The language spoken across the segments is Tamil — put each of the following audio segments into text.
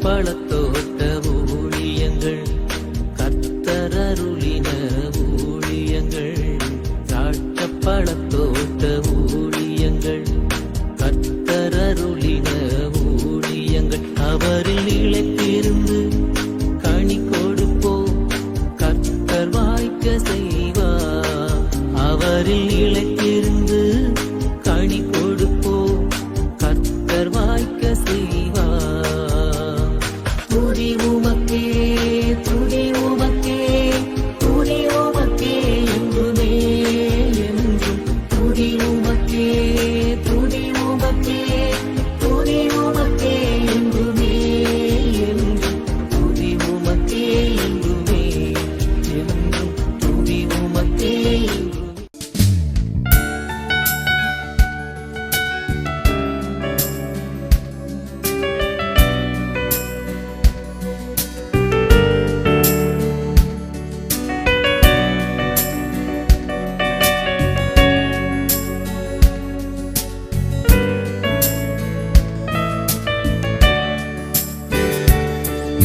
பழத்தோட்ட ஊழியங்கள், கர்த்தரருளின ஊழியங்கள். திராட்சை பழத்தோட்ட ஊழியங்கள், கர்த்தரருளின ஊழியங்கள். அவரில் நிலைத்திருந்து கனி கொடுப்போம், கர்த்தர் வாய்க்க செய்வார். அவரில் நிலைத்திருந்து கனி கொடுப்போம், கர்த்தர் வாய்க்க செய்வார். துதி உமக்கே, துதி உமக்கே, துதி உமக்கே என்றுமே என்றும். துதி உமக்கே, துதி உமக்கே, துதி உமக்கே என்றுமே என்றும். துதி உமக்கே என்றுமே என்றும். துதி உமக்கே என்றுமே.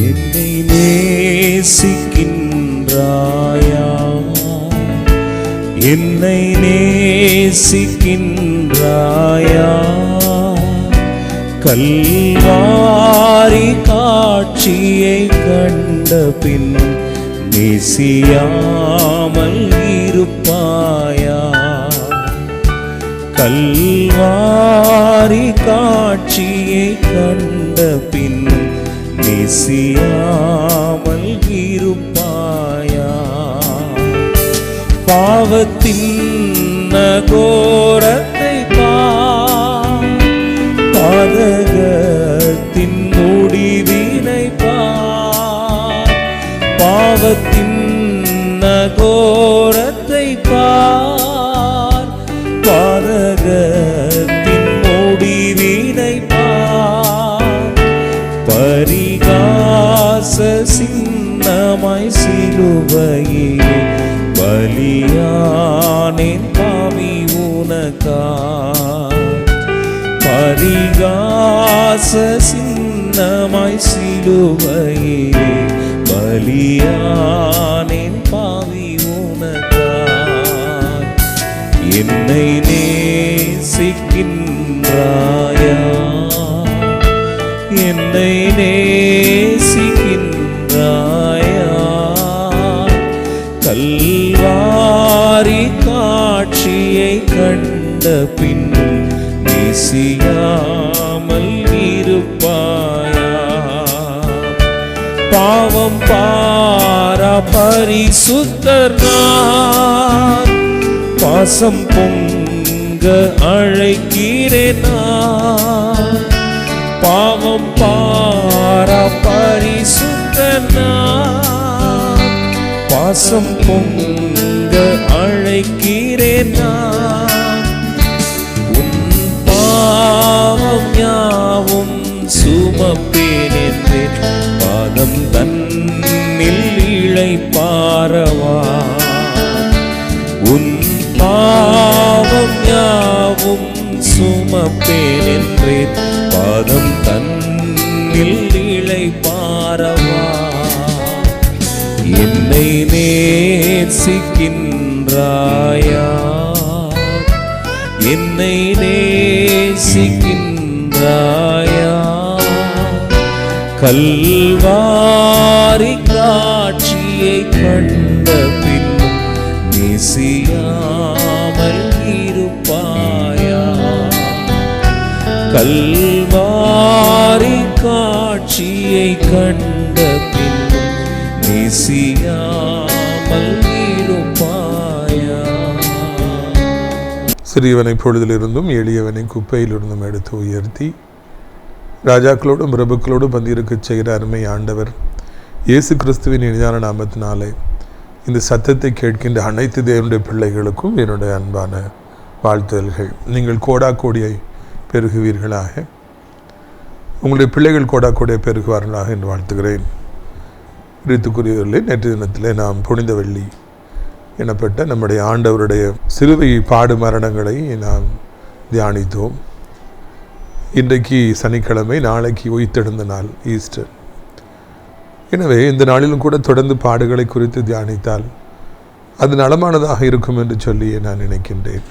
என்னை நேசிக்கின்றாயா, என்னை நேசிக்கின்றாயா, கல்வாரி காட்சியை கண்ட பின் நேசியாமல் இருப்பாயா. கல்வாரி காட்சியை கண்ட பின் நேசியாமல் இருப்பாயா. பாவத்தின் நகோரத்தை பாதகத்தின் முடிவினை பாவத்தின் நகோரத்தை பாதகத்தின் முடிவினை பரிகாச சின்னமாய் சிலுவையிலே பலியானேன் பாவி உனக்காய். பரிகாச சின்னமாய் சிலுவையிலே பலியானேன் பாவி உனக்காய். என்னை நேசிக்கின்றாயா, என்னை நேசிக்கின்றாயா, கல்வாரி காட்சியை கண்ட பின் நேசியாமல் இருப்பாயா. பாவம் பாரா பரிசுத்தர் நான், பாசம் பொங்க அழைக்கிறேன் நான். பாவம் பாரா பரிசுத்தர் நான், பாசம் பொங்க அழைக்கிறேன் நான். உன் பாவம் யாவும் சுமப்பேன் என்றேன், பாதம் தன்னில் இளைப்பாரவா. உன் பாவம் யாவும் சுமப்பேன் என்றேன், பாதம் தன்னில் இளைப்பாரவா. என்னை நேசிக்கின்றாயா, என்னை நேசிக்கின்றாயா, கல்வாரி காட்சியை கண்ட பின்னும் நேசியாமல் இருப்பாயா. கல்வாரி காட்சியை கண்ட பின்னும் நேசியாமல் இருப்பாயா. சிறியவனை பொழுதிலிருந்தும் எளியவனை குப்பையிலிருந்தும் எடுத்து உயர்த்தி ராஜாக்களோடும் பிரபுக்களோடும் பந்தியிருக்கச் செய்கிற அருமை ஆண்டவர் இயேசு கிறிஸ்துவின் இனிதான நாமத்தினாலே இந்த சத்தத்தை கேட்கின்ற அனைத்து தேவனுடைய பிள்ளைகளுக்கும் என்னுடைய அன்பான வாழ்த்துதல்கள். நீங்கள் கோடா கோடியை பெருகுவீர்களாக, உங்களுடைய பிள்ளைகள் கோடா கோடியை பெருகுவார்களாக என்று வாழ்த்துகிறேன். குறித்துக்குரியவர்களே, நேற்று தினத்திலே நாம் புனித வெள்ளி எனப்பட்ட நம்முடைய ஆண்டவருடைய சிலுவை பாடு மரணங்களை நாம் தியானித்தோம். இன்றைக்கு சனிக்கிழமை, நாளைக்கு உயிர்த்தெழுந்த நாள் ஈஸ்டர். எனவே இந்த நாளிலும் கூட தொடர்ந்து பாடுகளை குறித்து தியானித்தால் அது நலமானதாக இருக்கும் என்று சொல்லி நான் நினைக்கின்றேன்.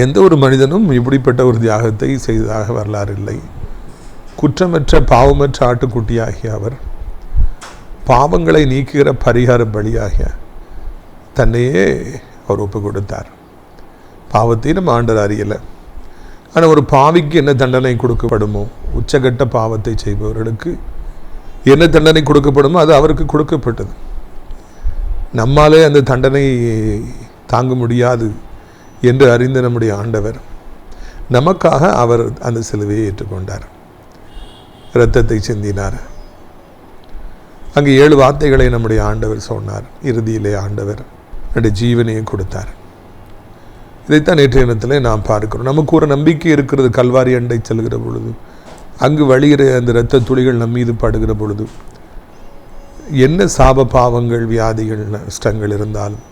எந்த ஒரு மனிதனும் இப்படிப்பட்ட ஒரு தியாகத்தை செய்ததாக வரலாறு இல்லை. குற்றமற்ற பாவமற்ற ஆட்டுக்குட்டியாகிய அவர் பாவங்களை நீக்குகிற பரிகார பலியாகிய தன்னையே அவர் ஒப்பு கொடுத்தார். பாவத்தை நம்ம ஆண்டவர் அறியலை. ஆனால் ஒரு பாவிக்கு என்ன தண்டனை கொடுக்கப்படுமோ, உச்சகட்ட பாவத்தை செய்பவர்களுக்கு என்ன தண்டனை கொடுக்கப்படுமோ அது அவருக்கு கொடுக்கப்பட்டது. நம்மாலே அந்த தண்டனை தாங்க முடியாது என்று அறிந்த நம்முடைய ஆண்டவர் நமக்காக அவர் அந்த சிலுவையை ஏற்றுக்கொண்டார், இரத்தத்தை சிந்தினார். அங்கே 7 வார்த்தைகளை நம்முடைய ஆண்டவர் சொன்னார். இறுதியிலே ஆண்டவர் நம்முடைய ஜீவனையை கொடுத்தார். இதைத்தான் நேற்றைய தினத்தில் நாம் பார்க்கிறோம். நமக்கு ஒரு நம்பிக்கை இருக்கிறது. கல்வாரி அண்டை செல்கிற பொழுது, அங்கு வழிகிற அந்த இரத்த துளிகள் நம் மீது படுகிற பொழுது, என்ன சாப பாவங்கள், வியாதிகள், நஷ்டங்கள் இருந்தாலும்,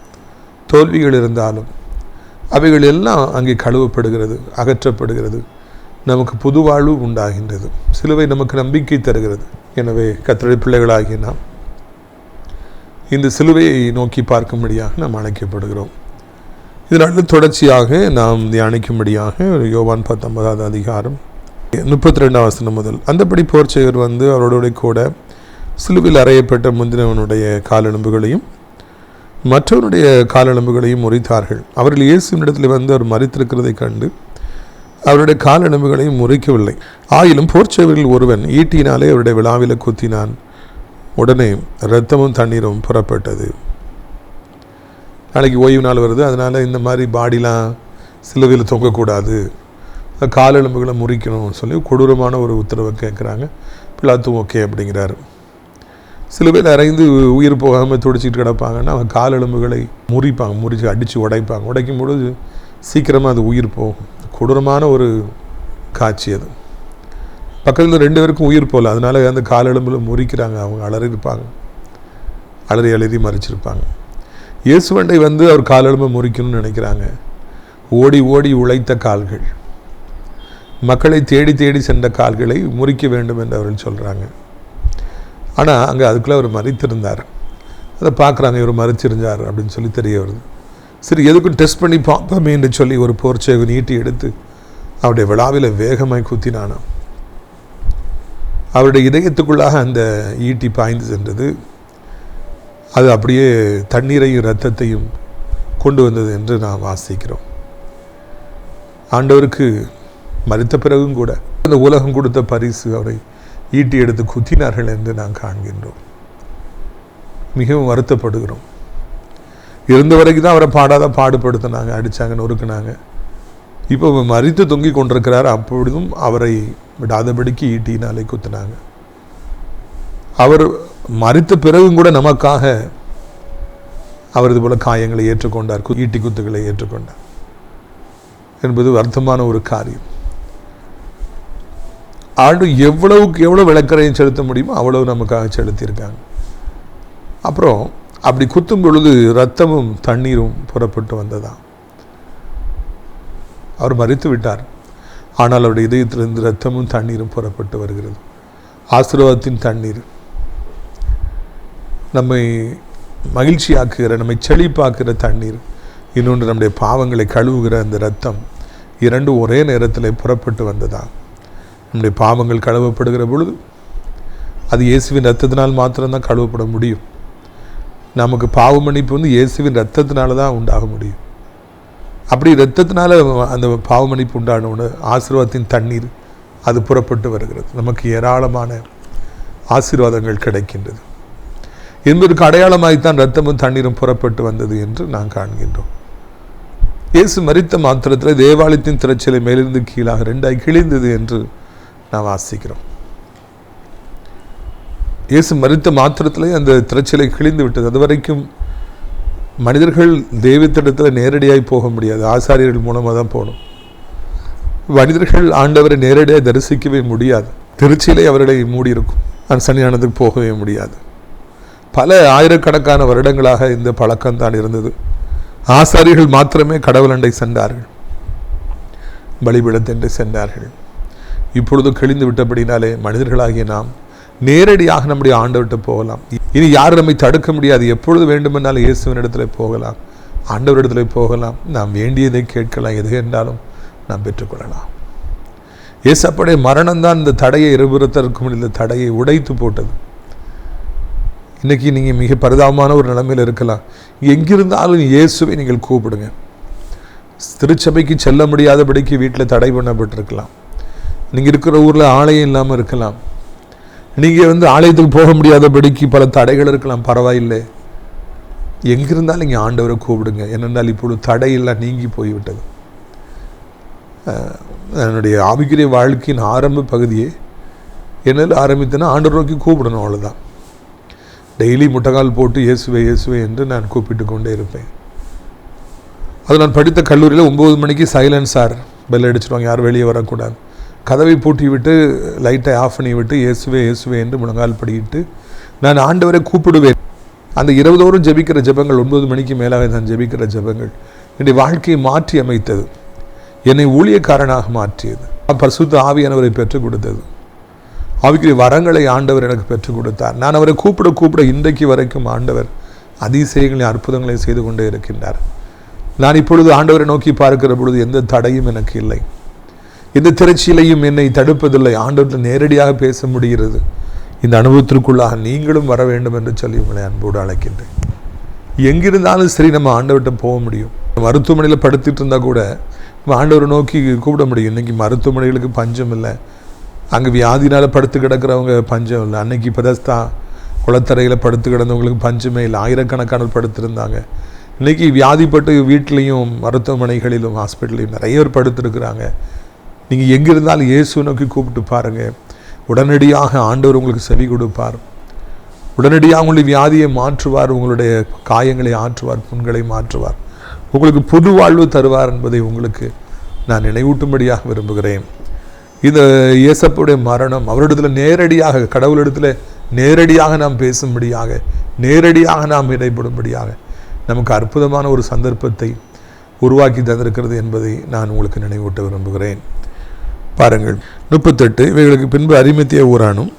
தோல்விகள் இருந்தாலும் அவைகள் எல்லாம் அங்கே கழுவப்படுகிறது, அகற்றப்படுகிறது. நமக்கு புது வாழ்வு உண்டாகின்றது. சிலுவை நமக்கு நம்பிக்கை தருகிறது. எனவே கர்த்தருடைய பிள்ளைகளாகிய நாம் இந்த சிலுவையை நோக்கி பார்க்கும்படியாக நாம் அழைக்கப்படுகிறோம். இதனால் தொடர்ச்சியாக நாம் தியானிக்கும்படியாக யோவான் 19ஆம் அதிகாரம் 32ஆம் வசனம் முதல், அந்தபடி போர்ச்செயர் வந்து அவரோட கூட சிலுவையில் அறையப்பட்ட முந்தினவனுடைய காலெலும்புகளையும் மற்றவனுடைய காலெலும்புகளையும் முறித்தார்கள். அவர்கள் இயேசுவினிடத்தில் வந்து அவர் மரித்திருக்கிறதை கண்டு அவருடைய காலெலும்புகளையும் முறிக்கவில்லை. ஆயிலும் போர்ச்செயரில் ஒருவன் ஈட்டினாலே அவருடைய விழாவில் குத்தினான். உடனே இரத்தமும் தண்ணீரும் புறப்பட்டது. நாளைக்கு ஓய்வு நாள் வருது, அதனால் இந்த மாதிரி பாடிலாம் சிலுவையில் தொங்கக்கூடாது, காலெலும்புகளை முறிக்கணும்னு சொல்லி கொடூரமான ஒரு உத்தரவை கேட்குறாங்க. பிலாத்தும் ஓகே அப்படிங்கிறாரு. சிலுவையில் அரைந்து உயிர் போகாமல் துடிச்சிட்டு கிடப்பாங்கன்னா அவன் காலெலும்புகளை முறிப்பாங்க, முறித்து அடித்து உடைப்பாங்க. உடைக்கும் பொழுது சீக்கிரமாக அது உயிர் போகும். கொடூரமான ஒரு காட்சி அது. பக்கத்தில் 2 பேருக்கும் உயிர் போகல, அதனால் அந்த காலெலும்பில் முறிக்கிறாங்க. அவங்க அலறிருப்பாங்க, அலறி மறிச்சிருப்பாங்க. இயேசுவண்டை வந்து அவர் காலெலும்பை முறிக்கணும்னு நினைக்கிறாங்க. ஓடி ஓடி உழைத்த கால்கள், மக்களை தேடி தேடி சென்ற கால்களை முறிக்க வேண்டும் என்று அவர்கள் சொல்கிறாங்க. ஆனால் அங்கே அதுக்குள்ளே அவர் மறித்திருந்தார். அதை பார்க்குறாங்க, இவர் மறிச்சிருந்தார் அப்படின்னு சொல்லி தெரிய வருது. சரி, எதுக்கும் டெஸ்ட் பண்ணி பார்ப்போமே என்று சொல்லி ஒரு போர்ச்சேவை நீட்டி எடுத்து அவருடைய விழாவில் வேகமாய் குத்தினானாம். அவருடைய இதயத்துக்குள்ளாக அந்த ஈட்டி பாய்ந்து சென்றது. அது அப்படியே தண்ணீரையும் இரத்தத்தையும் கொண்டு வந்தது என்று நாம் வாசிக்கிறோம். ஆண்டவருக்கு மரித்த பிறகும் கூட அந்த உலகம் கொடுத்த பரிசு அவரை ஈட்டி எடுத்து குத்தினார்கள் என்று நாம் காண்கின்றோம். மிகவும் வருத்தப்படுகிறோம். இருந்த வரைக்கும் தான் அவரை பாடுபடுத்தினாங்க, அடித்தாங்க, நொறுக்குனாங்க. இப்போ மரித்து தொங்கி கொண்டிருக்கிறார். அப்பொழுதும் அவரை விடாதபடிக்கு ஈட்டினாலே குத்தினாங்க. அவர் மரித்த பிறகும் கூட நமக்காக அவர் இது போல காயங்களை ஏற்றுக்கொண்டார், ஈட்டி குத்துக்களை ஏற்றுக்கொண்டார் என்பது வருத்தமான ஒரு காரியம். ஆண்டு எவ்வளவுக்கு எவ்வளோ விளக்கரையும் செலுத்த முடியுமோ அவ்வளவு நமக்காக செலுத்தியிருக்காங்க. அப்புறம் அப்படி குத்தும் பொழுது இரத்தமும் தண்ணீரும் புறப்பட்டு வந்ததாம். அவர் மரித்து விட்டார், ஆனால் அவருடைய இதயத்திலிருந்து இரத்தமும் தண்ணீரும் புறப்பட்டு வருகிறது. ஆசீர்வாதத்தின் தண்ணீர், நம்மை மகிழ்ச்சியாக்குகிற, நம்மை செழிப்பாக்குகிற தண்ணீர், இன்னொன்று நம்முடைய பாவங்களை கழுவுகிற அந்த இரத்தம், இரண்டும் ஒரே நேரத்தில் புறப்பட்டு வந்ததா. நம்முடைய பாவங்கள் கழுவப்படுகிற பொழுது அது இயேசுவின் இரத்தத்தினால் மாத்திரம்தான் கழுவப்பட முடியும். நமக்கு பாவ மன்னிப்பு வந்து இயேசுவின் இரத்தத்தினால தான் உண்டாக முடியும். அப்படி இரத்தத்தினால அந்த பாவ மன்னிப்பு உண்டான ஆசீர்வாதத்தின் தண்ணீர் அது புறப்பட்டு வருகிறது. நமக்கு ஏராளமான ஆசீர்வாதங்கள் கிடைக்கின்றது என்பதற்கு அடையாளமாய்த்தான் இரத்தமும் தண்ணீரும் புறப்பட்டு வந்தது என்று நாம் காண்கின்றோம். இயேசு மரித்த மாத்திரத்தில் தேவாலயத்தின் திரைச்சலை மேலிருந்து கீழாக 2ஆய் கிழிந்தது என்று நாம் வாசிக்கிறோம். இயேசு மரித்த மாத்திரத்திலே அந்த திரைச்சலை கிழிந்து விட்டது. அது வரைக்கும் மனிதர்கள் தெய்வத்திடத்தில் நேரடியாய் போக முடியாது, ஆசாரியர்கள் மூலமாக தான் போகணும். மனிதர்கள் ஆண்டவரை நேரடியாக தரிசிக்கவே முடியாது. திருச்சியிலே அவர்களை மூடியிருக்கும், அந்த சன்னிதானத்துக்கு போகவே முடியாது. பல ஆயிரக்கணக்கான வருடங்களாக இந்த பழக்கம்தான் இருந்தது. ஆசாரியர்கள் மாத்திரமே கடவுளண்டை சென்றார்கள், பலிபீடத்தென்று சென்றார்கள். இப்பொழுது கிழிந்து விட்டபடினாலே மனிதர்களாகிய நாம் நேரடியாக நம்முடைய ஆண்டவர்கிட்ட போகலாம். இனி யாரும் நம்மை தடுக்க முடியாது. எப்பொழுது வேண்டுமென்றாலும் இயேசுவின் இடத்துல போகலாம், ஆண்டவரிடத்துல போகலாம். நாம் வேண்டியதை கேட்கலாம், எது என்றாலும் நாம் பெற்றுக்கொள்ளலாம். இயேசப்பாவுடைய மரணம் தான் இந்த தடையை இருபுறத்திற்கும் இந்த தடையை உடைத்து போட்டது. இன்றைக்கி நீங்கள் மிக பரிதாபமான ஒரு நிலைமையில் இருக்கலாம். எங்கிருந்தாலும் இயேசுவை நீங்கள் கூப்பிடுங்க. திருச்சபைக்கு செல்ல முடியாதபடிக்கு வீட்டில் தடை பண்ணப்பட்டிருக்கலாம். நீங்கள் இருக்கிற ஊரில் ஆலயம் இல்லாமல் இருக்கலாம். நீங்கள் ஆலயத்துக்கு போக முடியாதபடிக்கு பல தடைகள் இருக்கலாம். பரவாயில்லை, எங்கிருந்தாலும் நீங்கள் ஆண்டவரை கூப்பிடுங்க. ஏனென்றால் இப்பொழுது தடையெல்லாம் நீங்கி போய்விட்டது. என்னுடைய ஆவிக்குரிய வாழ்க்கையின் ஆரம்ப பகுதியே என்னால் ஆரம்பித்தேன்னா ஆண்டவர் நோக்கி கூப்பிடணும், அவ்வளோதான். டெய்லி முட்டகால் போட்டு இயேசுவே இயேசுவே என்று நான் கூப்பிட்டு கொண்டே இருப்பேன். அது நான் படித்த கல்லூரியில் 9 மணிக்கு சைலன்ஸார் பெல் அடிச்சிடுவாங்க, யாரும் வெளியே வரக்கூடாது. கதவை பூட்டி விட்டு லைட்டை ஆஃப் பண்ணி விட்டு இயேசுவே இயேசுவே என்று முழங்கால் படிக்கிட்டு நான் ஆண்டவரை கூப்பிடுவேன். அந்த இரவுதோறும் ஜெபிக்கிற ஜெபங்கள், 9 மணிக்கு மேலாக நான் ஜெபிக்கிற ஜெபங்கள் என்னுடைய வாழ்க்கையை மாற்றி அமைத்தது. என்னை ஊழியக்காரனாக மாற்றியது. பரிசுத்த ஆவியானவரை பெற்றுக் கொடுத்தது. ஆவிக்குரிய வரங்களை ஆண்டவர் எனக்கு பெற்றுக் கொடுத்தார். நான் அவரை கூப்பிட கூப்பிட இன்றைக்கு வரைக்கும் ஆண்டவர் அதிசயங்களையும் அற்புதங்களையும் செய்து கொண்டே இருக்கின்றார். நான் இப்பொழுது ஆண்டவரை நோக்கி பார்க்கிற பொழுது எந்த தடையும் எனக்கு இல்லை, எந்த திரைச்சியிலையும் என்னை தடுப்பதில்லை. ஆண்டவர்கள் நேரடியாக பேச முடிகிறது. இந்த அனுபவத்திற்குள்ளாக நீங்களும் வர வேண்டும் என்று சொல்லி உங்களை அன்போடு அழைக்கின்றேன். எங்கிருந்தாலும் சரி நம்ம ஆண்டவர்கிட்ட போக முடியும். மருத்துவமனையில் படுத்துட்டு இருந்தால் கூட நம்ம ஆண்டவரை நோக்கி கூப்பிட முடியும். இன்றைக்கி மருத்துவமனைகளுக்கு பஞ்சம் இல்லை. அங்கே வியாதினால் படுத்து கிடக்கிறவங்க பஞ்சம் இல்லை. அன்னைக்கு பெதஸ்தா குளத்தரையில் படுத்து கிடந்தவங்களுக்கு பஞ்சமே இல்லை. ஆயிரக்கணக்கான படுத்திருந்தாங்க. இன்றைக்கி வியாதிப்பட்டு வீட்லேயும் மருத்துவமனைகளிலும் ஹாஸ்பிட்டலையும் நிறைய பேர் படுத்துருக்குறாங்க. நீங்கள் எங்கே இருந்தாலும் இயேசு நோக்கி கூப்பிட்டு பாருங்கள். உடனடியாக ஆண்டவர் உங்களுக்கு செவி கொடுப்பார். உடனடியாக உங்களுடைய வியாதியை மாற்றுவார், உங்களுடைய காயங்களை ஆற்றுவார், புண்களை மாற்றுவார், உங்களுக்கு புது வாழ்வு தருவார் என்பதை உங்களுக்கு நான் நினைவூட்டும்படியாக விரும்புகிறேன். இந்த இயேசப்புடைய மரணம் அவரிடத்தில் நேரடியாக, கடவுளிடத்தில் நேரடியாக நாம் பேசும்படியாக, நேரடியாக நாம் இடைப்படும்படியாக நமக்கு அற்புதமான ஒரு சந்தர்ப்பத்தை உருவாக்கி தந்திருக்கிறது என்பதை நான் உங்களுக்கு நினைவூட்ட விரும்புகிறேன். பாருங்கள், 38 இவைகளுக்கு பின்பு அரிமத்திய ஊரானும்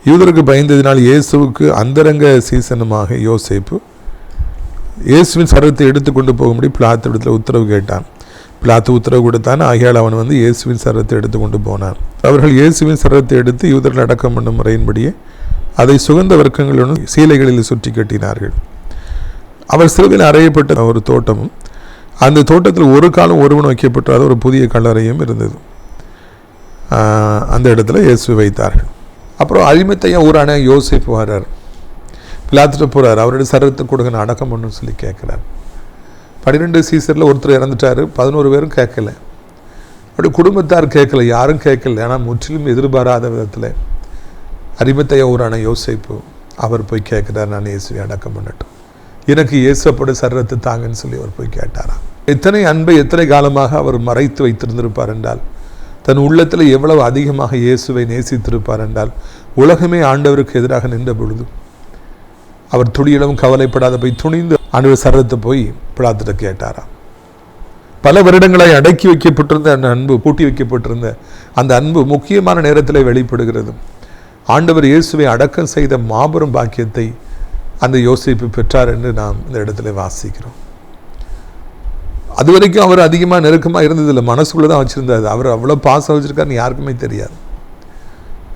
யூதருக்கு பயந்ததினால் இயேசுவுக்கு அந்தரங்க சீசனுமாக யோசேப்பு இயேசுவின் சரத்தை எடுத்துக்கொண்டு போகும்படி பிலாத்துவிடத்தில் உத்தரவு கேட்டான். பிலாத்து உத்தரவு கொடுத்தான். ஆகையால் அவன் இயேசுவின் சரத்தை எடுத்து கொண்டு போனான். அவர்கள் இயேசுவின் சரத்தை எடுத்து யூதர்கள் அடக்கம் பண்ணும் முறையின்படியே அதை சுகந்த வர்க்கங்களுடன் சீலைகளில் சுற்றி கட்டினார்கள். அவர் சிலுவையில் அறையப்பட்ட ஒரு தோட்டமும் அந்த தோட்டத்தில் ஒரு காலம் ஒருவன் வைக்கப்பட்டாத ஒரு புதிய கல்லறையும் இருந்தது. அந்த இடத்துல இயேசு வைத்தார்கள். அப்புறம் அரிமத்தையா ஊரான யோசேப்பு வர்றார். பிலாத்துட்ட போகிறார். அவருடைய சரத்தை கொடுங்க, அடக்கம் பண்ணுன்னு சொல்லி கேட்குறார். 12 சீசரில் ஒருத்தர் இறந்துட்டார், 11 பேரும் கேட்கல. அப்படி குடும்பத்தார் கேட்கல, யாரும் கேட்கல. ஆனால் முற்றிலும் எதிர்பாராத விதத்தில் அரிமத்தையா ஊரான யோசேப்பு அவர் போய் கேட்குறார், நான் இயேசுவை அடக்கம் பண்ணட்டும், எனக்கு இயேசுப்போட சரத்தை தாங்கன்னு சொல்லி அவர் போய் கேட்டாராம். எத்தனை அன்பை எத்தனை காலமாக அவர் மறைத்து வைத்திருந்திருப்பார் என்றால், தன் உள்ளத்தில் எவ்வளவு அதிகமாக இயேசுவை நேசித்திருப்பார் என்றால், உலகமே ஆண்டவருக்கு எதிராக நின்ற பொழுது அவர் துளியிலும் கவலைப்படாத போய் துணிந்து ஆண்டவர் சரத்தை போய் பிலாத்துட்ட கேட்டாராம். பல வருடங்களாய் அடக்கி வைக்கப்பட்டிருந்த அந்த அன்பு, பூட்டி வைக்கப்பட்டிருந்த அந்த அன்பு முக்கியமான நேரத்தில் வெளிப்படுகிறது. ஆண்டவர் இயேசுவை அடக்கம் செய்த மாபெரும் பாக்கியத்தை அந்த யோசேப்பு பெற்றார் என்று நாம் இந்த இடத்துல வாசிக்கிறோம். அது வரைக்கும் அவர் அதிகமாக நெருக்கமாக இருந்ததில்லை, மனசுக்குள்ளே தான் வச்சுருந்தார். அவர் அவ்வளோ பாசம் வச்சுருக்காருன்னு யாருக்குமே தெரியாது.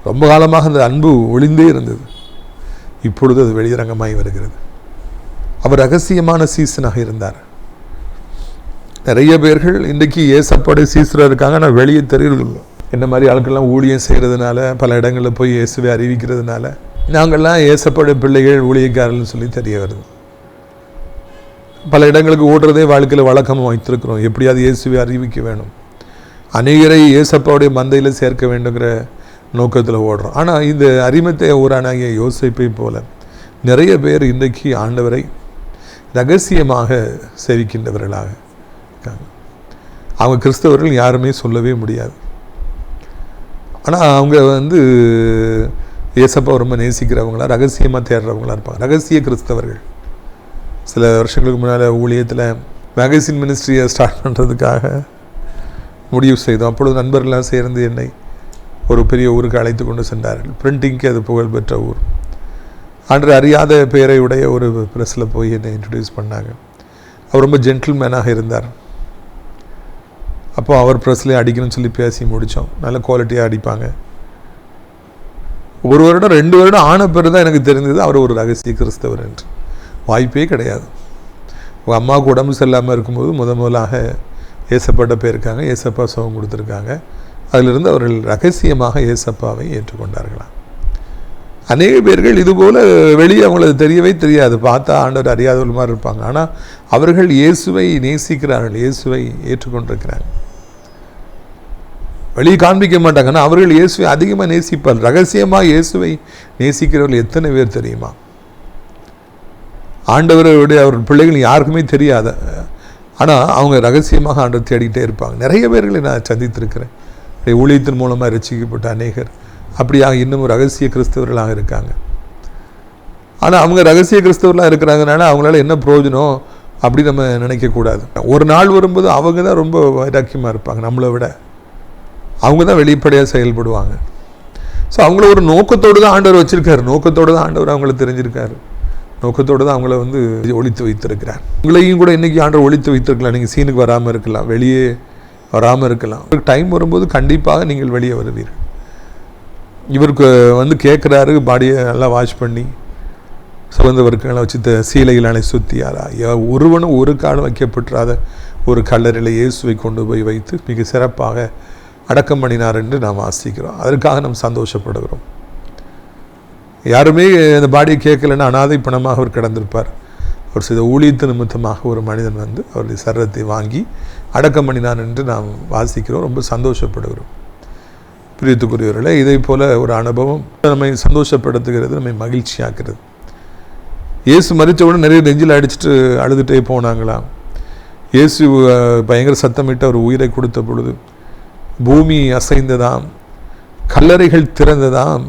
ரொம்ப காலமாக அந்த அன்பு ஒளிந்தே இருந்தது. இப்பொழுது அது வெளியரங்கமாகி வருகிறது. அவர் ரகசியமான சீசனாக இருந்தார். நிறைய பேர்கள் இன்றைக்கி இயேசப்போட சீசராக இருக்காங்க, ஆனால் வெளியே தெரியறதில்லை. என்ன மாதிரி ஆட்கள்லாம் ஊழியம் செய்கிறதுனால, பல இடங்களில் போய் இயேசுவை அறிவிக்கிறதுனால நாங்கள்லாம் இயேசப்போட பிள்ளைகள் ஊழியக்காரர்கள்னு சொல்லி தெரிய வருது. பல இடங்களுக்கு ஓடுறதே வாழ்க்கையில் வழக்கமாக வைத்திருக்கிறோம். எப்படியாவது இயேசுவை அறிவிக்க வேணும், அநேகரை இயேசப்பாவுடைய மந்தையில் சேர்க்க வேண்டுங்கிற நோக்கத்தில் ஓடுறோம். ஆனால் இந்த அரிமத்தையா ஊரானாகிய யோசேப்பை போல நிறைய பேர் இன்றைக்கு ஆண்டவரை ரகசியமாக சேவிக்கின்றவர்களாக இருக்காங்க. அவங்க கிறிஸ்தவர்கள் யாருமே சொல்லவே முடியாது. ஆனால் அவங்க இயேசப்பா ரொம்ப நேசிக்கிறவங்களா, ரகசியமாக தேடுறவங்களா இருப்பாங்க. ரகசிய கிறிஸ்தவர்கள். சில வருஷங்களுக்கு முன்னால் ஊழியத்தில் மேகசின் மினிஸ்ட்ரியை ஸ்டார்ட் பண்ணுறதுக்காக முடிவு செய்தோம். அப்பொழுது நண்பர்கள்லாம் சேர்ந்து என்னை ஒரு பெரிய ஊருக்கு அழைத்து கொண்டு சென்றார்கள். பிரிண்டிங்க்கு அது புகழ்பெற்ற ஊர். அன்று அறியாத பெயரை உடைய ஒரு ப்ரெஸ்ஸில் போய் என்னை இன்ட்ரடியூஸ் பண்ணாங்க. அவர் ரொம்ப ஜென்டில்மேனாக இருந்தார். அப்போது அவர் ப்ரெஸ்லேயே அடிக்கணும்னு சொல்லி பேசி முடித்தோம். நல்ல குவாலிட்டியாக அடிப்பாங்க. 1 வருடம் 2 வருடம் ஆன பிறகு தான் எனக்கு தெரிஞ்சது அவர் ஒரு ரகசிய கிறிஸ்தவர் என்று. வாய்ப்பே கிடையாது. உங்கள் அம்மாவுக்கு உடம்பு சரியில்லாமல் இருக்கும்போது முதலாக ஏசப்பாட்ட போயிருக்காங்க. ஏசப்பா சுகம் கொடுத்துருக்காங்க. அதிலிருந்து அவர்கள் ரகசியமாக ஏசப்பாவை ஏற்றுக்கொண்டார்களாம். அநேக பேர்கள் இதுபோல் வெளியே அவங்களுக்கு தெரியவே தெரியாது. பார்த்தா ஆண்டவர் அறியாதவர்கள் மாதிரி இருப்பாங்க. ஆனால் அவர்கள் இயேசுவை நேசிக்கிறார்கள், இயேசுவை ஏற்றுக்கொண்டிருக்கிறாங்க. வெளியே காண்பிக்க மாட்டாங்க. ஆனால் அவர்கள் இயேசுவை அதிகமாக நேசிப்பார். ரகசியமாக இயேசுவை நேசிக்கிறவர்கள் எத்தனை பேர் தெரியுமா? ஆண்டவருடைய அவர்கள் பிள்ளைகள் யாருக்குமே தெரியாத, ஆனால் அவங்க ரகசியமாக ஆண்டவர் தேடிக்கிட்டே இருப்பாங்க. நிறைய பேர்களை நான் சந்தித்திருக்கிறேன். ஊழியத்தின் மூலமாக ரட்சிக்கப்பட்ட அநேகர் அப்படியாக இன்னும் ரகசிய கிறிஸ்தவர்களாக இருக்காங்க. ஆனால் அவங்க ரகசிய கிறிஸ்தவர்களாக இருக்கிறாங்கனால அவங்களால என்ன பிரயோஜனம் அப்படி நம்ம நினைக்கக்கூடாது. ஒரு நாள் வரும்போது அவங்க தான் ரொம்ப வைராக்கியமாக இருப்பாங்க. நம்மளை விட அவங்க தான் வெளிப்படையாக செயல்படுவாங்க. ஸோ அவங்கள ஒரு நோக்கத்தோடு தான் ஆண்டவர் வச்சுருக்காரு. நோக்கத்தோடு தான் ஆண்டவர் அவங்கள தெரிஞ்சிருக்காரு. நோக்கத்தோடு தான் அவங்கள ஒழித்து வைத்திருக்கிறார். உங்களையும் கூட இன்றைக்கி ஆண்டவர் ஒழித்து வைத்திருக்கலாம். நீங்கள் சீனுக்கு வராமல் இருக்கலாம், வெளியே வராமல் இருக்கலாம். டைம் வரும்போது கண்டிப்பாக நீங்கள் வெளியே வருவீர்கள். இவருக்கு கேட்குறாரு, பாடியை நல்லா வாஷ் பண்ணி சுகந்த வர்க்கங்களை வச்சு சீலைகளை சுற்றியாரா ஒருவனும் ஒரு காலம் வைக்கப்பட்டுறாத ஒரு கல்லறையில் இயேசுவை கொண்டு போய் வைத்து மிக சிறப்பாக அடக்கம் பண்ணினார் என்று நாம் வாசிக்கிறோம். அதற்காக நாம் சந்தோஷப்படுகிறோம். யாருமே அந்த பாடியை கேட்கலன்னா அனாதை பணமாக அவர் கிடந்திருப்பார். அவர் செய்த ஊழியத்து நிமித்தமாக ஒரு மனிதன் அவருடைய சரீரத்தை வாங்கி அடக்கம் பண்ணினான் என்று நாம் வாசிக்கிறோம். ரொம்ப சந்தோஷப்படுகிறோம். பிரியத்துக்குரியவர்களே, இதை போல ஒரு அனுபவம் நம்மை சந்தோஷப்படுத்துகிறது, நம்மை மகிழ்ச்சியாக்குறது. இயேசு மரித்தவுடன் நிறைய நெஞ்சில் அடிச்சுட்டு அழுதுகிட்டே போனாங்களாம். இயேசு பயங்கர சத்தமிட்டு அவர் உயிரை கொடுத்த பொழுது பூமி அசைந்ததாம், கல்லறைகள் திறந்ததாம்,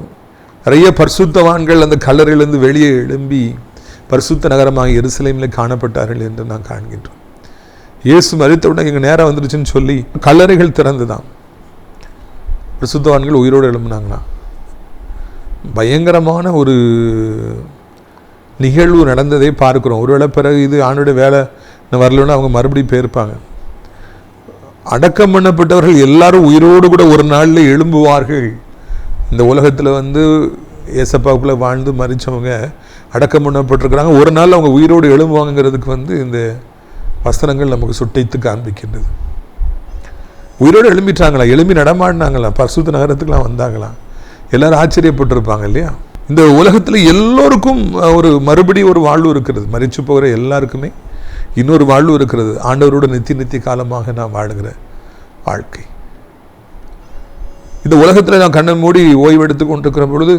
நிறைய பரிசுத்தவான்கள் அந்த கல்லறையிலிருந்து வெளியே எழும்பி பரிசுத்த நகரமாக எருசலேமில் காணப்பட்டார்கள் என்று நான் காண்கின்றோம். இயேசு மரித்தவுடன் எங்கள் நேரம் வந்துருச்சுன்னு சொல்லி கல்லறைகள் திறந்துதான், பரிசுத்தவான்கள் உயிரோடு எழும்பினாங்களாம். பயங்கரமான ஒரு நிகழ்வு நடந்ததை பார்க்குறோம். ஒருவேளை பிறகு இது ஆண்டோட வேலை வரலன்னா அவங்க மறுபடியும் போயிருப்பாங்க. அடக்கம் பண்ணப்பட்டவர்கள் எல்லாரும் உயிரோடு கூட ஒரு நாளில் எழும்புவார்கள். இந்த உலகத்தில் ஏசப்பாவுக்குள்ளே வாழ்ந்து மறித்தவங்க அடக்கம் பண்ணப்பட்டிருக்கிறாங்க. ஒரு நாள் அவங்க உயிரோடு எழும்புவாங்கிறதுக்கு இந்த வசனங்கள் நமக்கு சுட்டைத்து காண்பிக்கின்றது. உயிரோடு எழும்பிட்டாங்களா, எழும்பி நடமாடினாங்களாம், பரிசுத்த நகரத்துக்கெலாம் வந்தாங்களாம். எல்லாரும் ஆச்சரியப்பட்டிருப்பாங்க இல்லையா? இந்த உலகத்தில் எல்லோருக்கும் ஒரு மறுபடியும் ஒரு வாழ்வு இருக்கிறது. மறித்து போகிற எல்லாருக்குமே இன்னொரு வாழ்வு இருக்கிறது. ஆண்டவரோட நித்திய காலமாக நான் வாழுகிற வாழ்க்கை. இந்த உலகத்தில் நான் கண்ணை மூடி ஓய்வெடுத்து கொண்டிருக்கிற பொழுது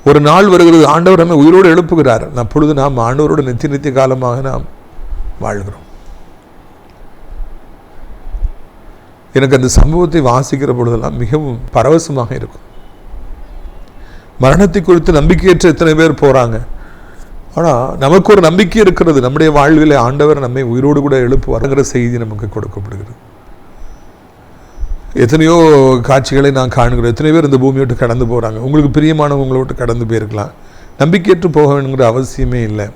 ஒரு நாள் வருகிறது, ஆண்டவர் நம்மை உயிரோடு எழுப்புகிறார். அப்பொழுது நாம் ஆண்டவரோட நித்திய காலமாக நாம் வாழ்கிறோம். எனக்கு அந்த சம்பவத்தை வாசிக்கிற பொழுதெல்லாம் மிகவும் பரவசமாக இருக்கும். மரணத்தை குறித்து நம்பிக்கையற்ற எத்தனை பேர் போகிறாங்க. ஆனால் நமக்கு ஒரு நம்பிக்கை இருக்கிறது. நம்முடைய வாழ்வில் ஆண்டவர் நம்மை உயிரோடு கூட எழுப்புவாருங்கிற செய்தி நமக்கு கொடுக்கப்படுகிறது. எத்தனையோ காட்சிகளை நான் காணுகிறேன். எத்தனை பேர் இந்த பூமியை விட்டு கடந்து போகிறாங்க. உங்களுக்கு பிரியமானவங்களை விட்டு கடந்து போயிருக்கலாம். நம்பிக்கையற்று போக வேணுங்கிற அவசியமே இல்லை.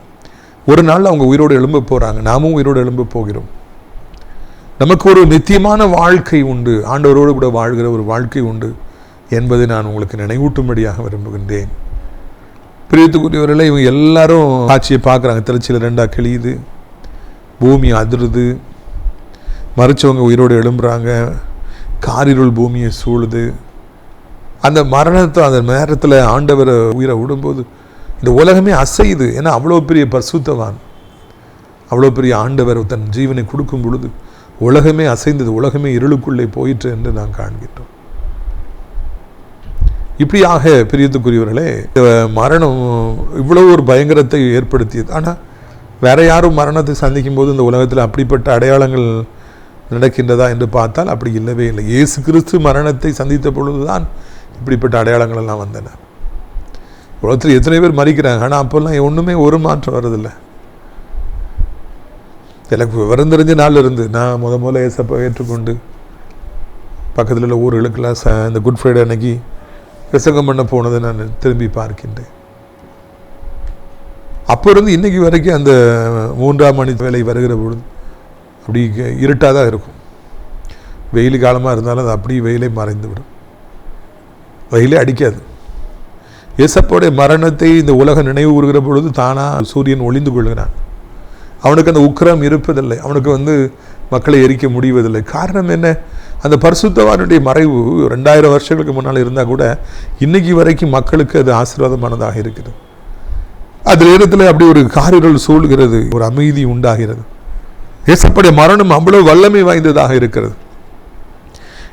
ஒரு நாள் அவங்க உயிரோடு எழும்ப போகிறாங்க, நாமும் உயிரோடு எழும்ப போகிறோம். நமக்கு ஒரு நித்தியமான வாழ்க்கை உண்டு, ஆண்டவரோடு கூட வாழ்கிற ஒரு வாழ்க்கை உண்டு என்பதை நான் உங்களுக்கு நினைவூட்டும்படியாக விரும்புகின்றேன். பிரியத்துக்குரியவர்களே, இவங்க எல்லாரும் காட்சியை பார்க்குறாங்க. திருச்சியில் 2 கிழியுது, பூமி அதிருது, மறிச்சவங்க உயிரோடு எழும்புறாங்க, காரிருள் பூமியை சூழுது. அந்த மரணத்தை அந்த நேரத்தில் ஆண்டவர் உயிரை விடும்போது இந்த உலகமே அசையுது. ஏன்னா அவ்வளோ பெரிய பரிசுத்தவான், அவ்வளோ பெரிய ஆண்டவர் தன் ஜீவனை கொடுக்கும் பொழுது உலகமே அசைந்தது, உலகமே இருளுக்குள்ளே போயிற்று என்று நான் காண்கின்றோம். இப்படியாக பிரியத்துக்குரியவர்களே, மரணம் இவ்வளவு ஒரு பயங்கரத்தை ஏற்படுத்தியது. ஆனால் வேற யாரும் மரணத்தை சந்திக்கும் போது இந்த உலகத்தில் அப்படிப்பட்ட அடையாளங்கள் நடக்கின்றதா என்று பார்த்தால் அப்படி இல்லவே இல்லை. இயேசு கிறிஸ்து மரணத்தை சந்தித்த பொழுதுதான் இப்படிப்பட்ட அடையாளங்கள் எல்லாம் வந்தன. உலகத்தில் எத்தனை பேர் மறிக்கிறாங்க, ஆனால் அப்போல்லாம் ஒன்றுமே ஒரு மாற்றம் வருதில்லை. எனக்கு விவரம் தெரிஞ்ச நாள் இருந்து நான் முதல்ல ஏசப்பா ஏற்றுக்கொண்டு பக்கத்தில் உள்ள ஊர்களுக்கெல்லாம் இந்த குட் ஃப்ரைடே அன்னைக்கு பிரசங்கம் பண்ண போனதை நான் திரும்பி பார்க்கின்றேன். அப்போ இருந்து இன்னைக்கு வரைக்கும் அந்த 3ஆம் மணி வேலை வருகிற பொழுது அப்படி இருட்டாக தான் இருக்கும். வெயில் காலமாக இருந்தாலும் அது அப்படி வெயிலே மறைந்து விடும், வெயிலே அடிக்காது. இயேசப்பாவுடைய மரணத்தை இந்த உலகம் நினைவு கூறுகிற பொழுது தானாக சூரியன் ஒளிந்து கொள்கிறான். அவனுக்கு அந்த உக்கிரம் இருப்பதில்லை, அவனுக்கு மக்களை எரிக்க முடிவதில்லை. காரணம் என்ன? அந்த பரிசுத்தவானுடைய மறைவு 2000 வருஷங்களுக்கு முன்னால் இருந்தால் கூட இன்னைக்கு வரைக்கும் மக்களுக்கு அது ஆசீர்வாதமானதாக இருக்கிறது. அது நேரத்தில் அப்படி ஒரு காரிருள் சூழ்கிறது, ஒரு அமைதி உண்டாகிறது. இயேசப்பாவுடைய மரணம் அவ்வளவு வல்லமை வாய்ந்ததாக இருக்கிறது.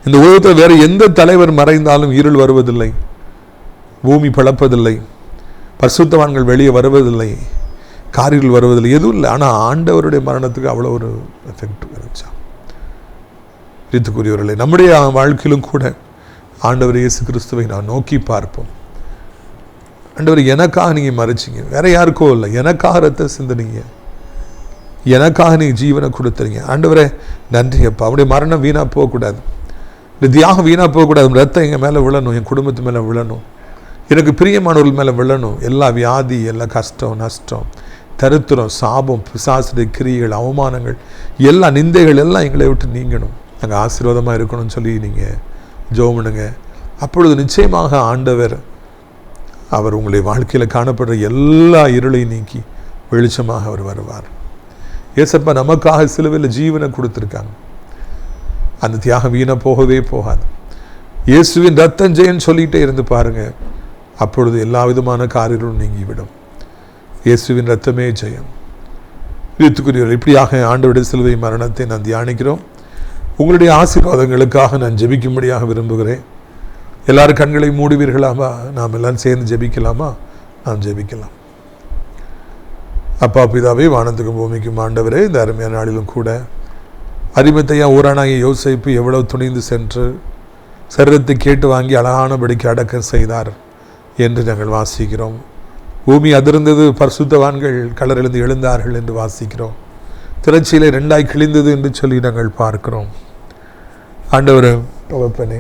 இந்த உலகத்தில் வேறு எந்த தலைவர் மறைந்தாலும் இருள் வருவதில்லை, பூமி பிளப்பதில்லை, பரிசுத்தவான்கள் வெளியே வருவதில்லை, காரிருள் வருவதில்லை, எதுவும் இல்லை. ஆனால் ஆண்டவருடைய மரணத்துக்கு அவ்வளோ ஒரு எஃபெக்ட் இருந்துச்சா. பிரித்துக்குரியவர்களே, நம்முடைய வாழ்க்கையிலும் கூட ஆண்டவர் இயேசு கிறிஸ்துவை நான் நோக்கி பார்ப்போம். ஆண்டவர், எனக்காக நீங்கள் மறைச்சிங்க, வேற யாருக்கோ இல்லை, எனக்காக ரத்த சிந்தனீங்க, எனக்காக நீங்கள் ஜீவனை கொடுத்துறீங்க. ஆண்டவரே நன்றி அப்பா. அவருடைய மரணம் வீணாக போகக்கூடாது, இந்த தியாகம் வீணாக போகக்கூடாது. ரத்தம் எங்கள் மேலே விழணும், என் குடும்பத்து மேலே விழணும், எனக்கு பிரியமானவர்கள் மேலே விழணும். எல்லா வியாதி, எல்லா கஷ்டம், நஷ்டம், தரித்திரம், சாபம், பிசாசுடைய கிரியைகள், அவமானங்கள், எல்லா நிந்தைகள் எல்லாம் எங்களை விட்டு நீங்கணும். நாங்கள் ஆசீர்வாதமாக இருக்கணும்னு சொல்லி நீங்கள் ஜெபம் பண்ணுங்க. அப்பொழுது நிச்சயமாக ஆண்டவர் அவர் உங்களுடைய வாழ்க்கையில் காணப்படுற எல்லா இருளையும் நீக்கி வெளிச்சமாக அவர் வருவார். இயேசப்பா நமக்காக சிலுவையில் ஜீவனை கொடுத்துருக்காங்க. அந்த தியாகம் வீணாக போகவே போகாது. இயேசுவின் ரத்தம் ஜெயன்னு சொல்லிகிட்டே இருந்து பாருங்க, அப்பொழுது எல்லா விதமான காரியங்களும் நீங்கிவிடும். இயேசுவின் ரத்தமே ஜெயம். பிரியத்துக்குரியவர், இப்படியாக ஆண்டவருடைய சிலுவை மரணத்தை நான் தியானிக்கிறோம். உங்களுடைய ஆசீர்வாதங்களுக்காக நான் ஜெபிக்கும்படியாக விரும்புகிறேன். எல்லாரும் கண்களை மூடுவீர்களாமா? நாம் எல்லாரும் சேர்ந்து ஜெபிக்கலாமா? நாம் ஜெபிக்கலாம். அப்பா பிதாவே, வானத்துக்கும் பூமிக்கும் ஆண்டவரே, இந்த அருமையான நாளிலும் கூட அரிமத்தையா ஊரானாகிய யோசேப்பு எவ்வளவு துணிந்து சென்று சரீரத்தை கேட்டு வாங்கி அழகானபடிக்கு அடக்கம் செய்தார் என்று நாங்கள் வாசிக்கிறோம். பூமி அதிர்ந்தது, பரிசுத்தவான்கள் கலரிழந்து எழுந்தார்கள் என்று வாசிக்கிறோம். திரட்சியிலே 2ஆய் கிழிந்தது என்று சொல்லி நாங்கள் பார்க்கிறோம். ஆண்டவர் தகப்பனே,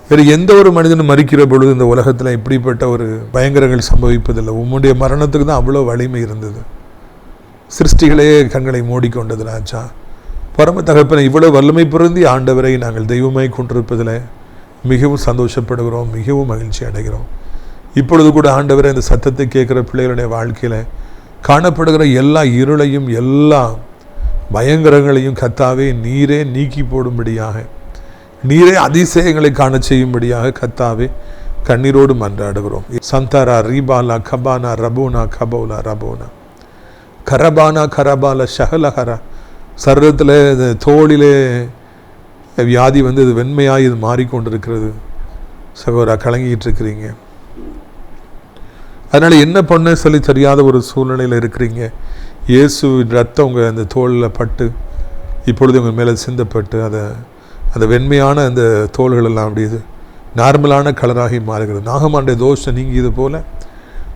வேறு எந்த ஒரு மனிதனும் மறிக்கிற பொழுது இந்த உலகத்தில் இப்படிப்பட்ட ஒரு பயங்கரங்கள் சம்பவிப்பதில்லை. உம்முடைய மரணத்துக்கு தான் அவ்வளோ வலிமை இருந்தது. சிருஷ்டிகளே கண்களை மூடிக்கொண்டது ராஜா. பரம தகப்பனை, இவ்வளோ வல்லமை பொருந்தி ஆண்டவரை நாங்கள் தெய்வமாய் கொண்டிருப்பதில் மிகவும் சந்தோஷப்படுகிறோம், மிகவும் மகிழ்ச்சி அடைகிறோம். இப்பொழுது கூட ஆண்டவரை இந்த சத்தத்தை கேட்குற பிள்ளைகளுடைய வாழ்க்கையில் காணப்படுகிற எல்லா இருளையும் எல்லா பயங்கரங்களையும் கத்தாவே நீரே நீக்கி போடும்படியாக, நீரே அதிசயங்களை காண செய்யும்படியாக கத்தாவே கண்ணீரோடு மன்றாடுகிறோம். சந்தாரா ரீபாலா கபானா ரபோனா கபோலா ரபோனா கரபானா கரபாலா ஷஹலஹரா. சரீரத்தில் தோளிலே வியாதி இது வெண்மையாக இது மாறிக்கொண்டிருக்கிறது. சகோதரா, கலங்கிட்டு இருக்கிறீங்க. அதனால் என்ன பண்ண சொல்லி தெரியாத ஒரு சூழ்நிலையில் இருக்கிறீங்க. இயேசுவின் ரத்தம் உங்கள் அந்த தோளில் பட்டு இப்பொழுது உங்கள் மேலே சிந்தப்பட்டு அந்த வெண்மையான அந்த தோள்களெல்லாம் அப்படியே நார்மலான கலராகி மாறுகிறது. நாகமானுடைய தோஷம் நீங்கியது போல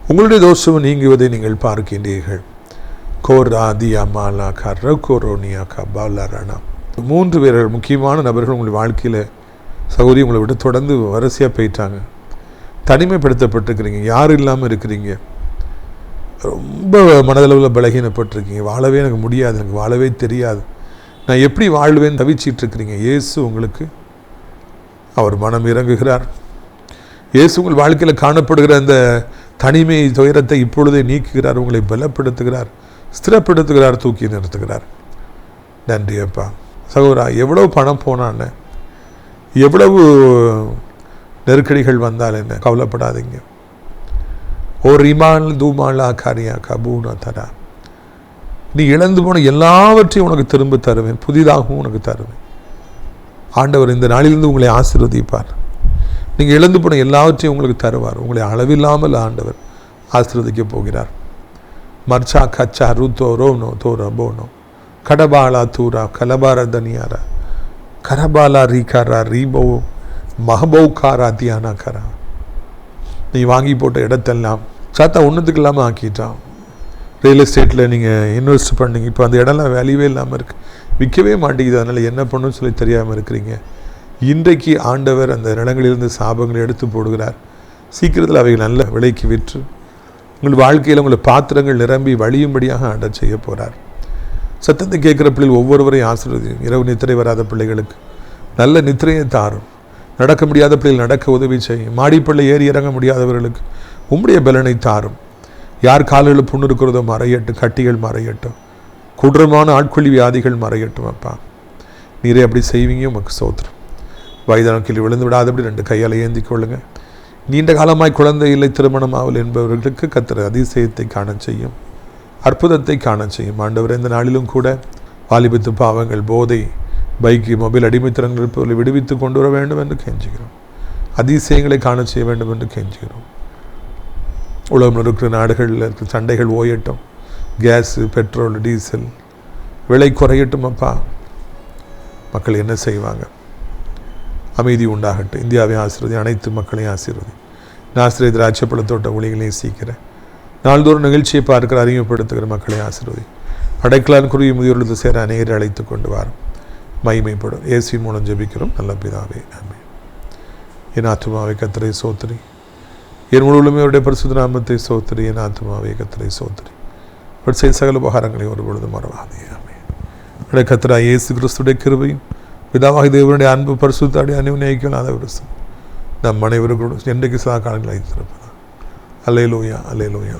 உங்களுடைய தோஷம் நீங்குவதை நீங்கள் பார்க்கின்றீர்கள். கோராதியா மாலா கர கோரோனியா கபாலரணா. 3 பேர்கள், முக்கியமான நபர்கள் உங்களுடைய வாழ்க்கையில் சகோதரி உங்களை விட்டு தொடர்ந்து வரிசையாக போயிட்டாங்க. தனிமைப்படுத்தப்பட்டிருக்கிறீங்க, யாரும் இல்லாமல் இருக்கிறீங்க, ரொம்ப மனதளவில் பலகீனப்பட்டிருக்கீங்க. வாழவே எனக்கு முடியாது, எனக்கு வாழவே தெரியாது, நான் எப்படி வாழ்வேன்னு தவிச்சிட்ருக்கிறீங்க. இயேசு உங்களுக்கு அவர் மனம் இறங்குகிறார். இயேசு உங்கள் வாழ்க்கையில் காணப்படுகிற அந்த தனிமை துயரத்தை இப்பொழுதே நீக்குகிறார், உங்களை பலப்படுத்துகிறார், ஸ்திரப்படுத்துகிறார், தூக்கி நிறுத்துகிறார். நன்றி அப்பா. சகோதரா, எவ்வளவு பணம் போனான்னு, எவ்வளவு நெருக்கடிகள் வந்தால் என்ன, கவலைப்படாதீங்க. ஓ ரிமான் தூமாலா காரியா கபூனா தரா. நீ இழந்து போன எல்லாவற்றையும் உனக்கு திரும்ப தருவேன், புதிதாகவும் உனக்கு தருவேன். ஆண்டவர் இந்த நாளிலிருந்து உங்களை ஆசீர்வதிப்பார். நீங்கள் இழந்து போன எல்லாவற்றையும் உங்களுக்கு தருவார். உங்களை அளவில்லாமல் ஆண்டவர் ஆசீர்வதிக்க போகிறார். மர்ச்சா கச்சா ரூத்தோ ரோனோ தோரா போனோ கடபாலா தூரா கலபாரா தனியாரா கரபாலா ரீகாரா ரீபோ மஹபோ காரா தியானா கரா. நீ வாங்கி போட்ட இடத்தெல்லாம் சாத்தா ஒன்றுத்துக்கு இல்லாமல் ஆக்கிட்டான். ரியல் எஸ்டேட்டில் நீங்கள் இன்வெஸ்ட் பண்ணிங்க, இப்போ அந்த இடம்லாம் வேல்யூவே இல்லாமல் இருக்குது, விற்கவே மாட்டேங்குது. அதனால் என்ன பண்ணணும்னு சொல்லி தெரியாமல் இருக்கிறீங்க. இன்றைக்கு ஆண்டவர் அந்த நிலங்களிலிருந்து சாபங்களை எடுத்து போடுகிறார். சீக்கிரத்தில் அவைகள் நல்ல விலைக்கு விற்று உங்கள் வாழ்க்கையில் உங்களை பாத்திரங்கள் நிரம்பி வழியும்படியாக ஆண்டவர் செய்ய போகிறார். சத்தத்தை கேட்குற பிள்ளைகள் ஒவ்வொருவரையும் ஆசீர்வதியும். இரவு நித்திரை வராத பிள்ளைகளுக்கு நல்ல நித்திரையை தாரும். நடக்க முடியாத பிள்ளைகள் நடக்க உதவி செய்யும். மாடிப்பள்ளி ஏறி இறங்க முடியாதவர்களுக்கு உம்முடைய பலனை தாரும். யார் கால்களில் புண்ணு இருக்கிறதோ மறையட்டும், கட்டிகள் மறையட்டும், கொடூரமான ஆட்கொள்ளி வியாதிகள் மறையட்டும். அப்பா நீரே அப்படி செய்வீங்க. உமக்கு ஸ்தோத்திரம். வயதான கீழ் விழுந்து விடாதபடி 2 கையால் ஏந்தி கொள்ளுங்க. நீண்ட காலமாய் குழந்தை இல்லை, திருமணம் ஆவல் என்பவர்களுக்கு கர்த்தர் அதிசயத்தை காண செய்யும், அற்புதத்தை காண செய்யும். ஆண்டவர் இந்த நாளிலும் கூட வாலிபத்து பாவங்கள், போதை, பைக்கு, மொபைல் அடிமைத்தனங்கள் இருப்பவர்களை விடுவித்து கொண்டு வர வேண்டும் என்று கெஞ்சுகிறோம். அதிசயங்களை காண செய்ய வேண்டும் என்று கெஞ்சுகிறோம். உலகம் இருக்கிற நாடுகளில் இருக்கிற சண்டைகள் ஓயட்டும். கேஸு, பெட்ரோல், டீசல் விலை குறையட்டும். அப்பா மக்கள் என்ன செய்வாங்க? அமைதி உண்டாகட்டும். இந்தியாவை ஆசீர்வதி, அனைத்து மக்களையும் ஆசீர்வதி. நாசிரிய திராட்சை பழத்தோட்ட ஊழியர்களையும் சீக்கிரம் நாள்தோறும் நிகழ்ச்சியை பார்க்கிற அறிமுகப்படுத்துகிற மக்களை ஆசீர்வதி. அடைக்கலான் குருவி முதியோர்களுக்கு சேர அநேகரை அழைத்து கொண்டு வரும். மகிமைப்படும். இயேசு மூலம் ஜெபிக்கிறோம் நல்ல பிதாவே, ஆமென். என் ஆத்துமாவை கர்த்தரை சோத்திரி, என் முழுவதுமே அவருடைய பரிசுத்த நாமத்தை சோத்திரி. என் ஆத்துமாவை கர்த்தரை சோத்திரி, அவர் செய்த சகல உபகாரங்களை ஒரு பொழுது மறவாதே. ஆமென். கர்த்தராகிய இயேசு கிறிஸ்துடைய கிருபையும் பிதாவாகிய தேவனுடைய அன்பு பரிசுத்தாடி அன்யோன்யம் ஆதரவு நம் அனைவருக்கும் என்றைக்கு சதா காலங்கள் வைத்திருப்பதா. அல்லேலூயா, அல்லேலூயா.